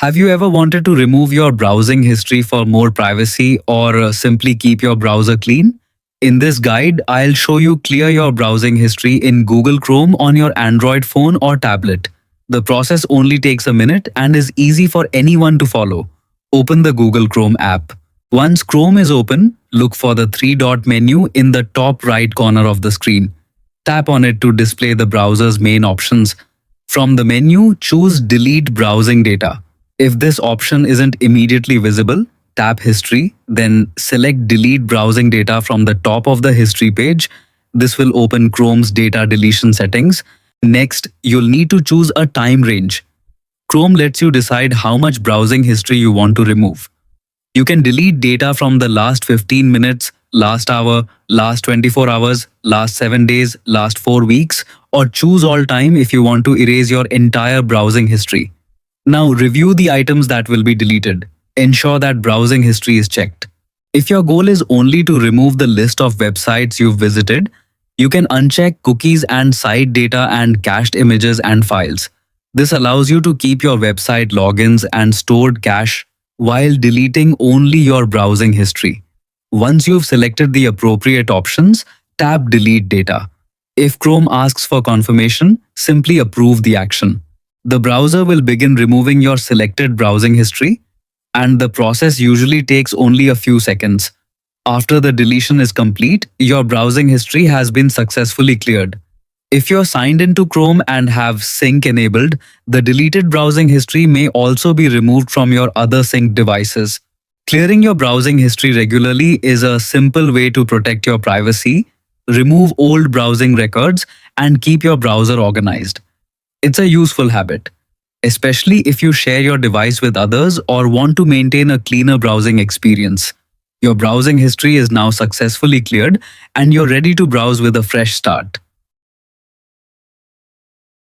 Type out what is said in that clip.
Have you ever wanted to remove your browsing history for more privacy or simply keep your browser clean? In this guide, I'll show you clear your browsing history in Google Chrome on your Android phone or tablet. The process only takes a minute and is easy for anyone to follow. Open the Google Chrome app. Once Chrome is open, look for the three-dot menu in the top right corner of the screen. Tap on it to display the browser's main options. From the menu, choose Delete Browsing Data. If this option isn't immediately visible, tap History, then select Delete Browsing Data from the top of the History page. This will open Chrome's data deletion settings. Next, you'll need to choose a time range. Chrome lets you decide how much browsing history you want to remove. You can delete data from the last 15 minutes, last hour, last 24 hours, last 7 days, last 4 weeks, or choose all time if you want to erase your entire browsing history. Now review the items that will be deleted. Ensure that browsing history is checked. If your goal is only to remove the list of websites you've visited, you can uncheck cookies and site data and cached images and files. This allows you to keep your website logins and stored cache while deleting only your browsing history. Once you've selected the appropriate options, tap Delete Data. If Chrome asks for confirmation, simply approve the action. The browser will begin removing your selected browsing history, and the process usually takes only a few seconds. After the deletion is complete, your browsing history has been successfully cleared. If you're signed into Chrome and have sync enabled, the deleted browsing history may also be removed from your other synced devices. Clearing your browsing history regularly is a simple way to protect your privacy, remove old browsing records, and keep your browser organized. It's a useful habit, especially if you share your device with others or want to maintain a cleaner browsing experience. Your browsing history is now successfully cleared and you're ready to browse with a fresh start.